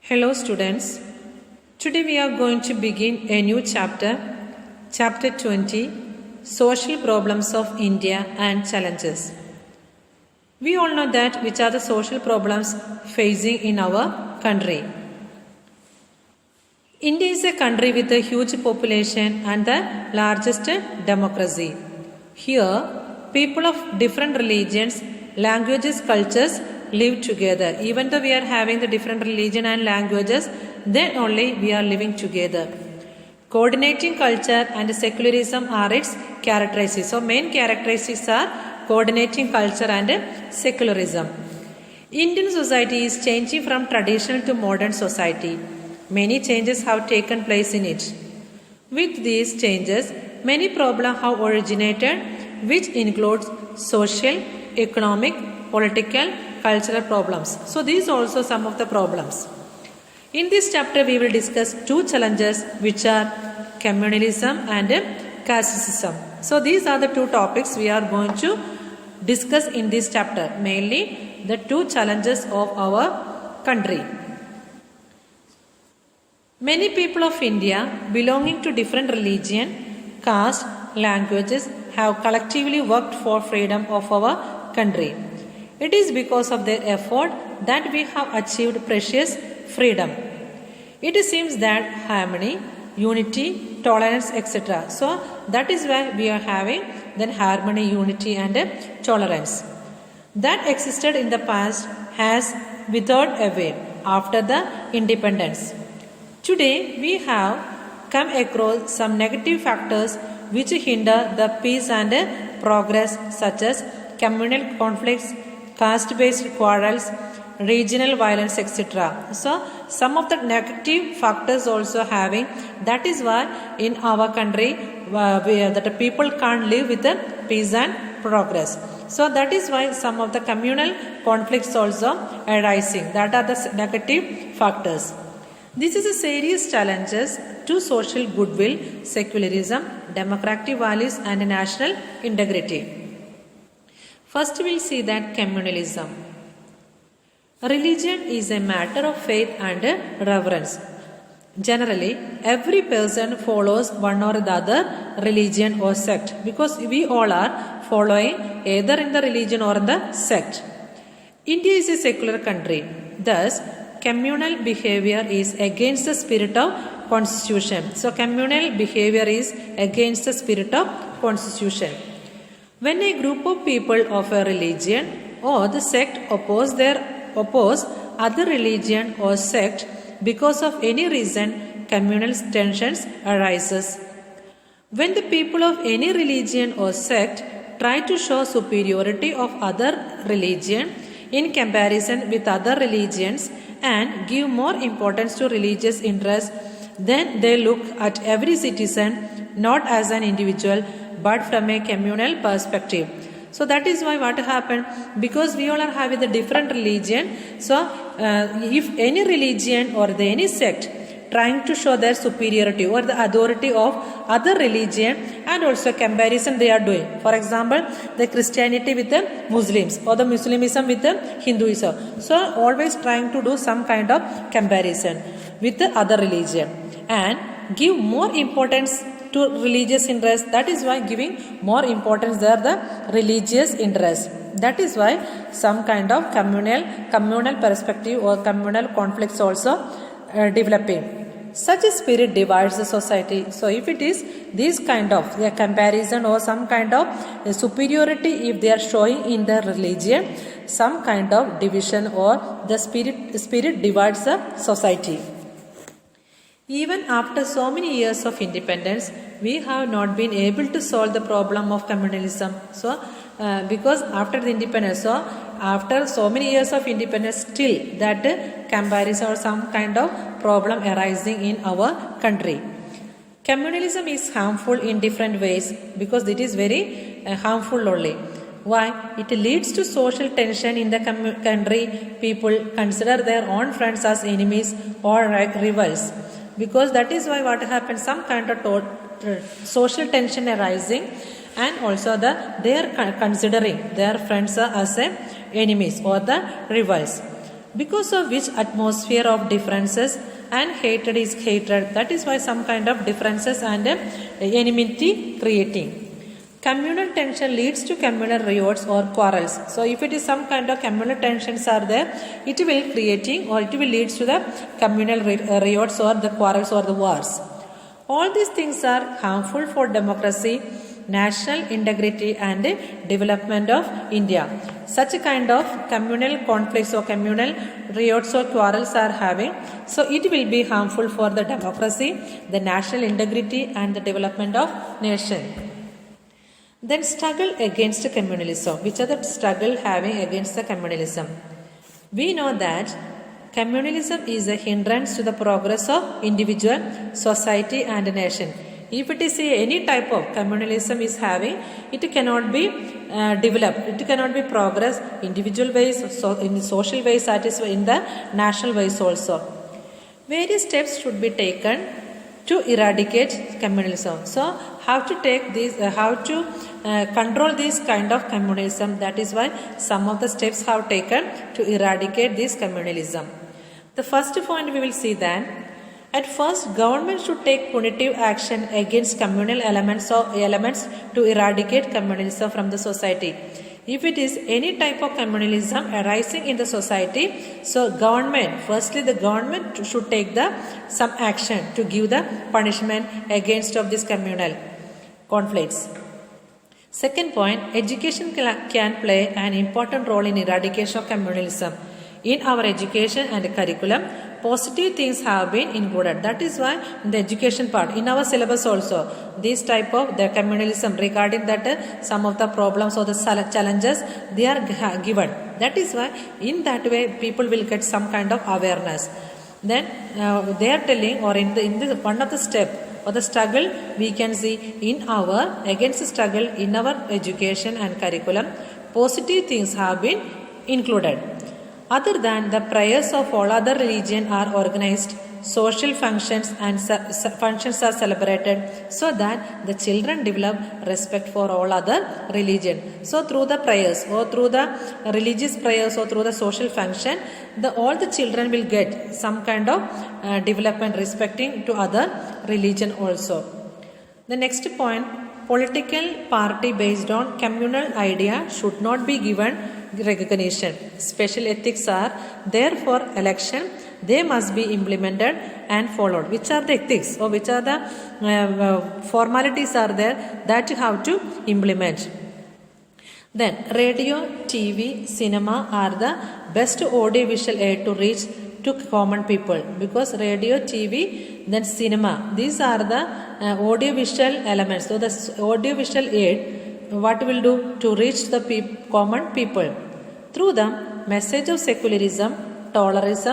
Hello students, today we are going to begin a new chapter, chapter 20, Social Problems of India and Challenges. We all know that which are the social problems facing in our country. India is a country with a huge population and the largest democracy. Here, people of different religions, languages, cultures live together. Even though we are having the different religion and languages, then only we are living together. Coordinating culture and secularism are its characteristics. So main characteristics are coordinating culture and secularism. Indian society is changing from traditional to modern society. Many changes have taken place in it. With these changes, many problems have originated, which includes social, economic, political, cultural problems. So these are also some of the problems. In this chapter, we will discuss two challenges, which are communalism and casteism. So these are the two topics we are going to discuss in this chapter, mainly the two challenges of our country. Many people of India belonging to different religion, caste, languages have collectively worked for freedom of our country. It is because of their effort that we have achieved precious freedom. It seems that harmony, unity, tolerance, etc. So that is why we are having then harmony, unity and tolerance. That existed in the past has withered away after the independence. Today we have come across some negative factors which hinder the peace and progress, such as communal conflicts, caste-based quarrels, regional violence, etc. So some of the negative factors also having. That is why in our country that people can't live with the peace and progress. So that is why some of the communal conflicts also arising. That are the negative factors. This is a serious challenges to social goodwill, secularism, democratic values and national integrity. First we will see that communalism. Religion is a matter of faith and reverence. Generally, every person follows one or the other religion or sect, because we all are following either in the religion or in the sect. India is a secular country. Thus, communal behavior is against the spirit of constitution. So, communal behavior is against the spirit of constitution. When a group of people of a religion or the sect oppose other religion or sect because of any reason, communal tensions arises. When the people of any religion or sect try to show superiority of other religion in comparison with other religions and give more importance to religious interests, then they look at every citizen not as an individual but from a communal perspective. So that is why what happened, because we all are having the different religion. So if any religion or any sect trying to show their superiority or the authority of other religion and also comparison they are doing. For example, the Christianity with the Muslims or the Muslimism with the Hinduism. So always trying to do some kind of comparison with the other religion and give more importance to religious interest. That is why giving more importance there the religious interest. That is why some kind of communal perspective or communal conflicts also developing. Such a spirit divides the society. So if it is this kind of a comparison or some kind of superiority if they are showing in the religion, some kind of division or the spirit divides the society. Even after so many years of independence, we have not been able to solve the problem of communalism. So, because after the independence, so after so many years of independence, still that comparison or some kind of problem arising in our country. Communalism is harmful in different ways because it is very harmful only. Why? It leads to social tension in the country. People consider their own friends as enemies or rivals. Because that is why what happens, some kind of social tension arising and also they are considering their friends as enemies or the rivals. because of which atmosphere of differences and hatred is hatred. That is why some kind of differences and enmity creating. Communal tension leads to communal riots or quarrels. So if it is some kind of communal tensions are there, it will creating or it will lead to the communal riots or the quarrels or the wars. All these things are harmful for democracy, national integrity and development of India. Such a kind of communal conflicts or communal riots or quarrels are having. So it will be harmful for the democracy, the national integrity and the development of nation. Then struggle against communalism. Which are the struggle having against the communalism? We know that communalism is a hindrance to the progress of individual, society and nation. If it is any type of communalism is having, it cannot be developed. It cannot be progress individual ways, so in social ways, that is in the national ways also. Various steps should be taken to eradicate communalism. So how to take these, how to control this kind of communalism. That is why some of the steps have taken to eradicate this communalism. The first point we will see that at first government should take punitive action against communal elements or elements to eradicate communalism from the society. If it is any type of communalism arising in the society, so government, firstly the government should take some action to give the punishment against of these communal conflicts. Second point, education can play an important role in eradication of communalism. In our education and curriculum, positive things have been included. That is why in the education part, in our syllabus also, this type of the communalism regarding that some of the problems or the challenges, they are given. That is why in that way people will get some kind of awareness. Then they are telling, or in the one of the step or the struggle we can see in our against the struggle in our education and curriculum, positive things have been included. Other than the prayers of all other religions are organized, social functions and functions are celebrated so that the children develop respect for all other religion. So through the prayers or through the religious prayers or through the social function, all the children will get some kind of development respecting to other religion also. The next point, political party based on communal idea should not be given recognition. Special ethics are there for election. They must be implemented and followed. Which are the ethics or which are the formalities are there that you have to implement? Then radio, TV, cinema are the best audiovisual aid to reach to common people, because radio, TV, then cinema, these are the audiovisual elements. So the audiovisual aid, what will do to reach the common people? Through them, message of secularism, tolerance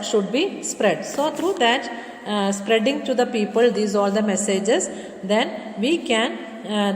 should be spread. So through that spreading to the people these all the messages, then we can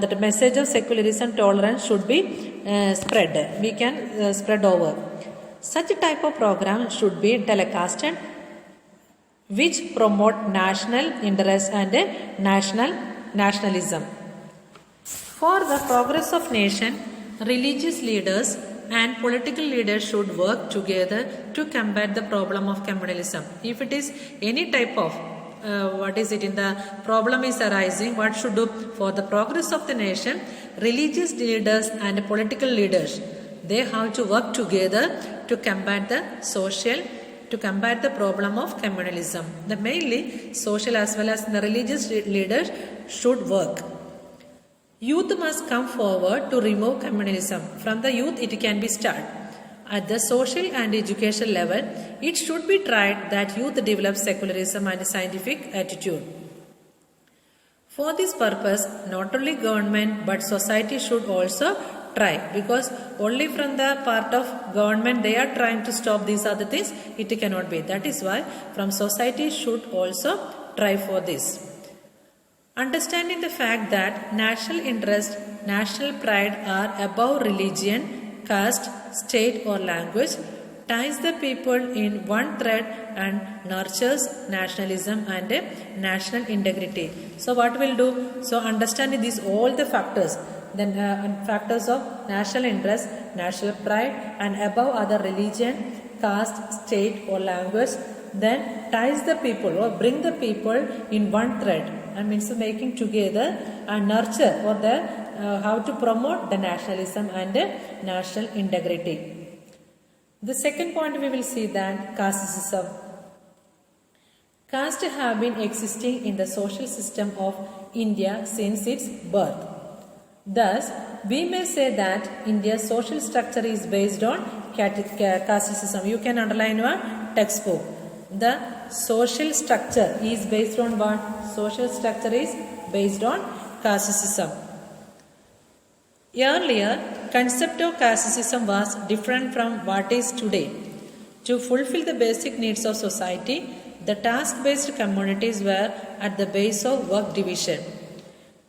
that message of secularism, tolerance should be spread. We can spread over. Such a type of program should be telecasted which promote national interest and nationalism. For the progress of nation, religious leaders and political leaders should work together to combat the problem of communalism. If it is any type of the problem is arising, what should do for the progress of the nation? Religious leaders and political leaders, they have to work together to combat the problem of communalism. The mainly social as well as the religious leaders should work. Youth must come forward to remove communalism. From the youth it can be started. At the social and education level, it should be tried that youth develop secularism and scientific attitude. For this purpose, not only government but society should also try, because only from the part of government they are trying to stop these other things, it cannot be. That is why from society should also try for this. Understanding the fact that national interest, national pride are above religion, caste, state or language, ties the people in one thread and nurtures nationalism and national integrity. So what will do? So understanding these all the factors, then factors of national interest, national pride, and above other religion, caste, state, or language, then ties the people or bring the people in one thread, and means making together and nurture or the how to promote the nationalism and national integrity. The second point we will see that casteism. Caste have been existing in the social system of India since its birth. Thus, we may say that India's social structure is based on casteism. You can underline your textbook. The social structure is based on what? Social structure is based on casteism. Earlier, concept of casteism was different from what is today. To fulfill the basic needs of society, the task-based communities were at the base of work division.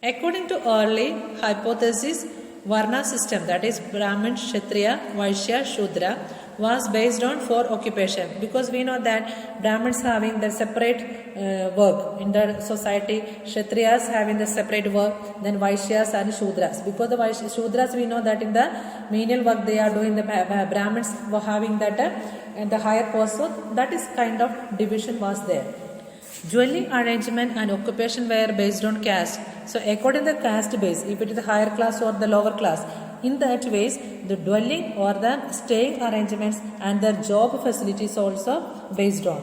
According to early hypothesis, Varna system, that is Brahmin, Kshatriya, Vaishya, Shudra, was based on 4 occupation, because we know that Brahmins having the separate work in the society, Kshatriyas having the separate work, then Vaishyas and Shudras. Because the Shudras, we know that in the menial work they are doing, the Brahmins were having that and the higher post, so that is kind of division was there. Dwelling arrangement and occupation were based on caste. So according to the caste base, if it is the higher class or the lower class, in that ways the dwelling or the staying arrangements and their job facilities also based on.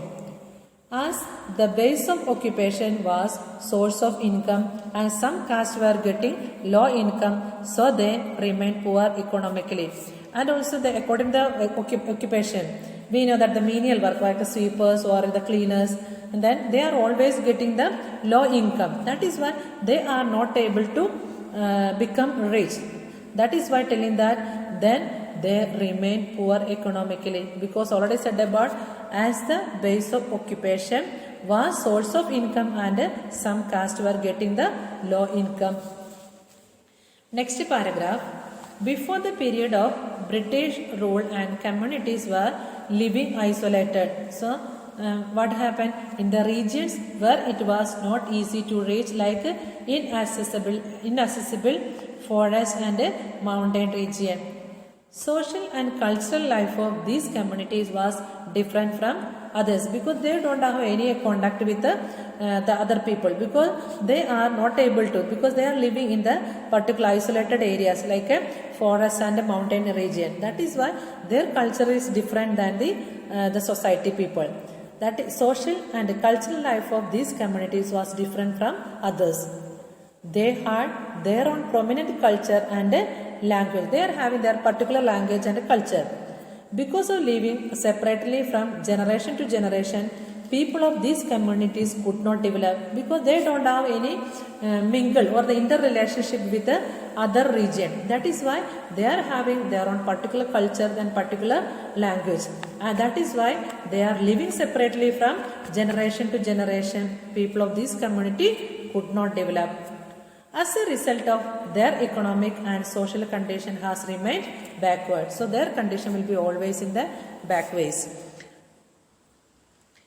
As the base of occupation was source of income and some castes were getting low income, so they remained poor economically. And also the according to the occupation, we know that the menial work like the sweepers or the cleaners, and then they are always getting the low income. That is why they are not able to become rich. That is why telling that then they remain poor economically, because already said about as the base of occupation was source of income and some caste were getting the low income. Next paragraph. Before the period of British rule and communities were living isolated. So what happened in the regions where it was not easy to reach, like inaccessible forest and mountain region. Social and cultural life of these communities was different from others, because they don't have any contact with the other people, because they are not able to, because they are living in the particular isolated areas like a forest and a mountain region. That is why their culture is different than the society people. That is, social and cultural life of these communities was different from others. They had their own prominent culture and language. They are having their particular language and culture. Because of living separately from generation to generation, people of these communities could not develop, because they don't have any mingle or the interrelationship with the other region. That is why they are having their own particular culture and particular language, and that is why they are living separately from generation to generation. People of this community could not develop. As a result of their economic and social condition has remained backward. So their condition will be always in the backways.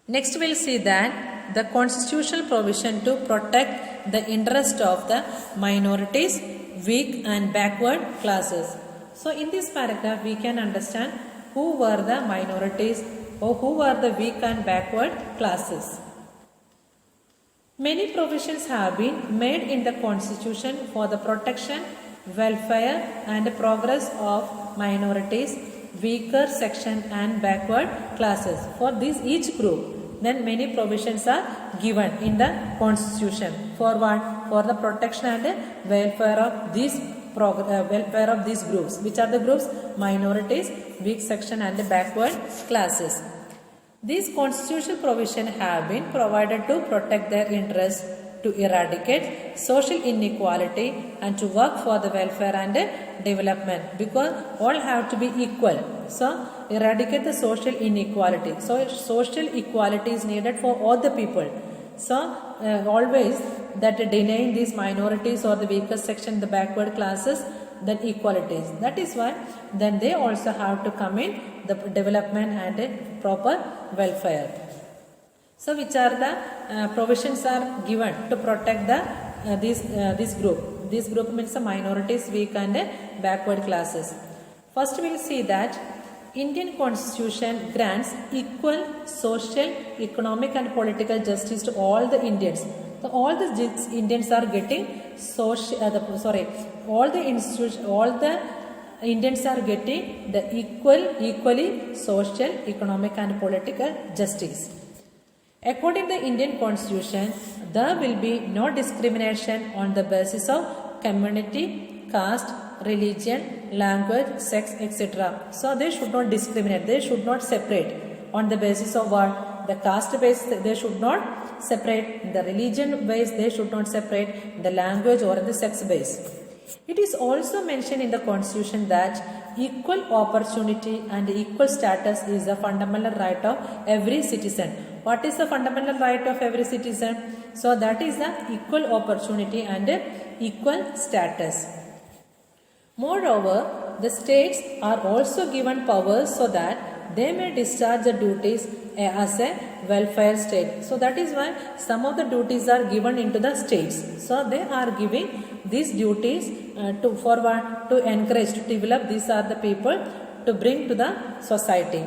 Next we will see that the constitutional provision to protect the interest of the minorities, weak and backward classes. So in this paragraph we can understand who were the minorities or who were the weak and backward classes. Many provisions have been made in the Constitution for the protection, welfare and progress of minorities, weaker section and backward classes. For this each group, then many provisions are given in the Constitution. For what? For the protection and welfare of these groups. Which are the groups? Minorities, weak section and backward classes. These constitutional provisions have been provided to protect their interests, to eradicate social inequality and to work for the welfare and development, because all have to be equal. So, eradicate the social inequality. So, social equality is needed for all the people. So, always that denying these minorities or the weaker section, the backward classes, then equalities. That is why then they also have to come in the development and proper welfare. So which are the provisions are given to protect the this group? This group means the minorities, weak and backward classes. First we will see that Indian Constitution grants equal social, economic and political justice to all the Indians. So all the Indians are getting all the Indians are getting the equally social, economic and political justice. According to the Indian Constitution, there will be no discrimination on the basis of community, caste, religion, language, sex, etc. So they should not discriminate, they should not separate on the basis of what? The caste base they should not separate, the religion base they should not separate, the language or the sex base. It is also mentioned in the Constitution that equal opportunity and equal status is a fundamental right of every citizen. What is the fundamental right of every citizen? So that is the equal opportunity and equal status. Moreover, the states are also given powers so that they may discharge the duties as a welfare state. So that is why some of the duties are given into the states. So they are giving these duties to encourage, to develop. These are the people to bring to the society.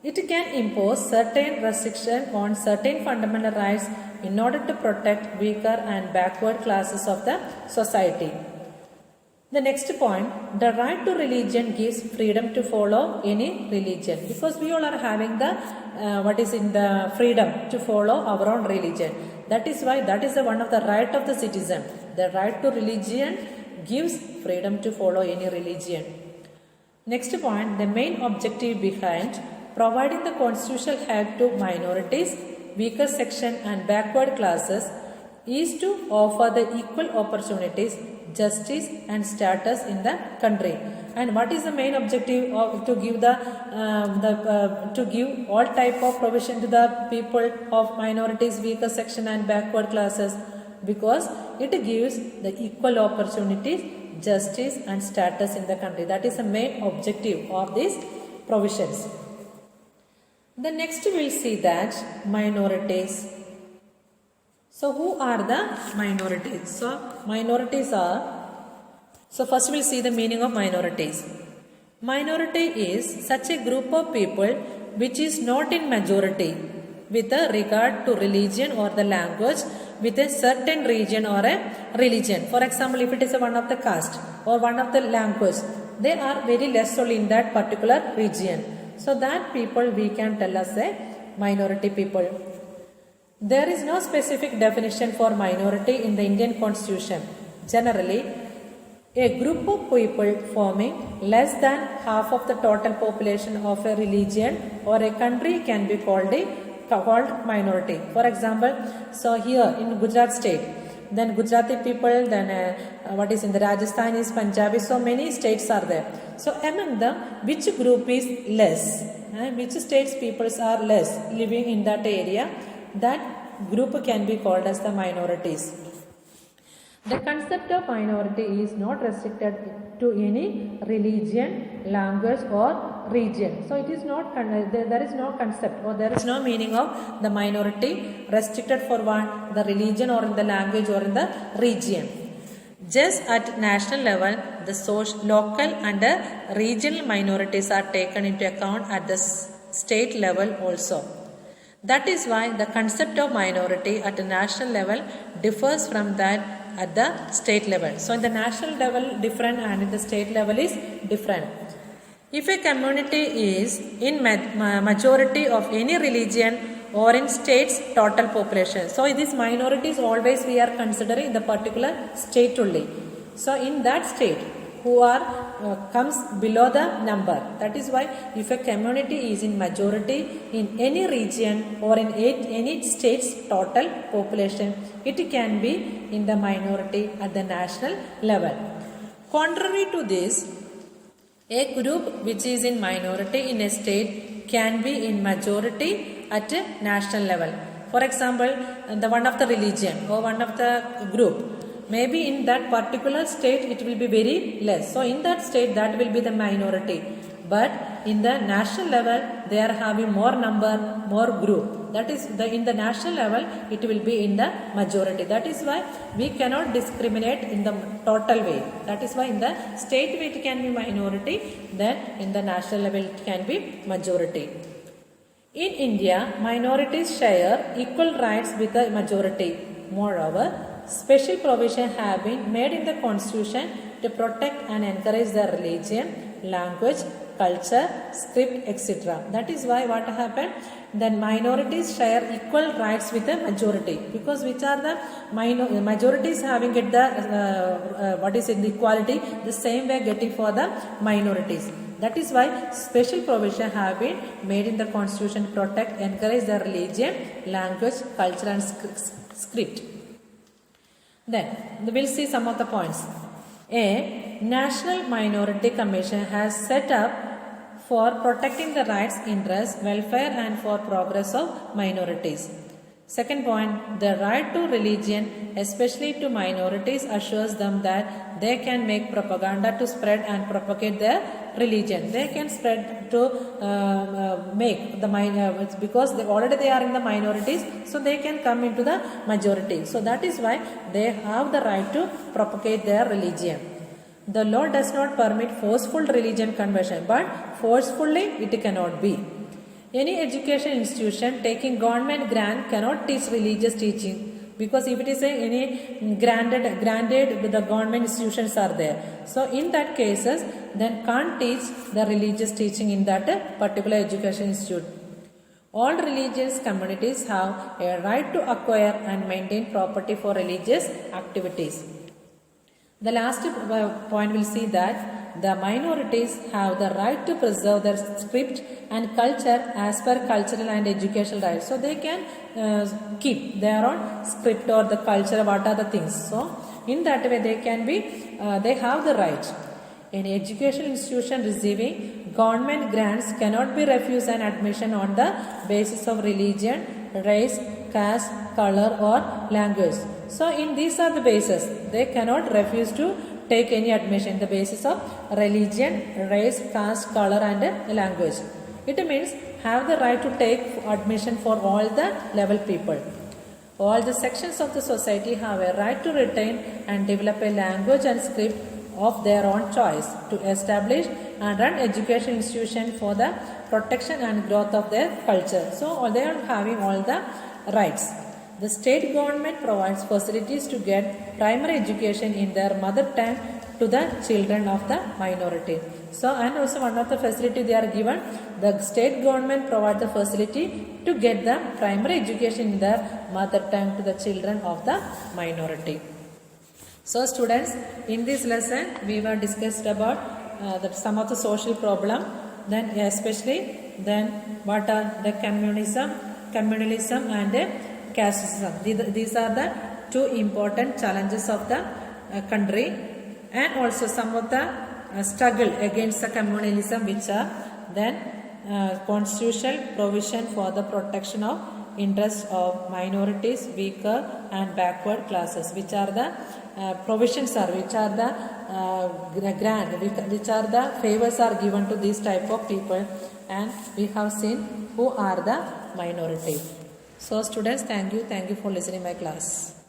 It can impose certain restriction on certain fundamental rights in order to protect weaker and backward classes of the society. The next point, the right to religion gives freedom to follow any religion, because we all are having the freedom to follow our own religion. That is why that is one of the right of the citizen. The right to religion gives freedom to follow any religion. Next point, the main objective behind providing the constitutional help to minorities, weaker section and backward classes is to offer the equal opportunities, justice and status in the country. And what is the main objective of to give to give all type of provision to the people of minorities, weaker section and backward classes? Because it gives the equal opportunities, justice and status in the country. That is the main objective of these provisions. The next we will see that minorities. So who are the minorities? So minorities are, so first we will see the meaning of minorities. Minority is such a group of people which is not in majority with a regard to religion or the language with a certain region or a religion. For example, if it is one of the caste or one of the language, they are very less only in that particular region. So that people we can tell as a minority people. There is no specific definition for minority in the Indian Constitution. Generally, a group of people forming less than half of the total population of a religion or a country can be called minority. For example, so here in Gujarat state, then Gujarati people, then in the Rajasthan is Punjabi, so many states are there. So among them, which group is less? Which states peoples are less living in that area? That group can be called as the minorities. The concept of minority is not restricted to any religion, language or region. So it is not, there is no concept or there is no meaning of the minority restricted for one, the religion or in the language or in the region. Just at national level, the local and regional minorities are taken into account at the state level also. That is why the concept of minority at the national level differs from that at the state level. So in the national level different and in the state level is different. If a community is in majority of any religion or in state's total population, so these minorities always we are considering the particular state only. So in that state who are comes below the number. That is why if a community is in majority in any region or in any state's total population, it can be in the minority at the national level. Contrary to this, a group which is in minority in a state can be in majority at a national level. For example, the one of the religion or one of the group, maybe in that particular state it will be very less. So in that state that will be the minority. But in the national level they are having more number, more group. That is in the national level it will be in the majority. That is why we cannot discriminate in the total way. That is why in the state way it can be minority, then in the national level it can be majority. In India, minorities share equal rights with the majority. Moreover, special provision have been made in the constitution to protect and encourage their religion, language, culture, script, etc. That is why what happened? Then minorities share equal rights with the majority, because which are the majorities having get the what is in the equality, the same way getting for the minorities. That is why special provision have been made in the constitution to protect, encourage the religion, language, culture and script. Then we will see some of the points. A National Minority Commission has set up for protecting the rights, interests, welfare and for progress of minorities. Second point, the right to religion, especially to minorities, assures them that they can make propaganda to spread and propagate their religion. They can spread to make the because already they are in the minorities, so they can come into the majority. So that is why they have the right to propagate their religion. The law does not permit forceful religion conversion, but forcefully it cannot be. Any education institution taking government grant cannot teach religious teaching, because if it is any granted the government institutions are there, so in that cases then can't teach the religious teaching in that particular education institute. All religious communities have a right to acquire and maintain property for religious activities. The last point will see that the minorities have the right to preserve their script and culture as per cultural and educational rights. So they can keep their own script or the culture, what are the things. So in that way they can be, they have the right. An educational institution receiving government grants cannot be refused an admission on the basis of religion, race, caste, color or language. So in these are the bases. They cannot refuse to take any admission on the basis of religion, race, caste, color and language. It means have the right to take admission for all the level people. All the sections of the society have a right to retain and develop a language and script of their own choice, to establish and run education institution for the protection and growth of their culture. So they are having all the rights. The state government provides facilities to get primary education in their mother tongue to the children of the minority. So and also one of the facility they are given, the state government provides the facility to get the primary education in their mother tongue to the children of the minority. So students, in this lesson we were discussed about some of the social problem, then especially then what are the communalism and casteism. These are the two important challenges of the country, and also some of the struggle against the communalism, which are then constitutional provision for the protection of interests of minorities, weaker and backward classes, which are the provisions are, which are the grant, which are the favors are given to these type of people, and we have seen who are the minority. So students, thank you for listening my class.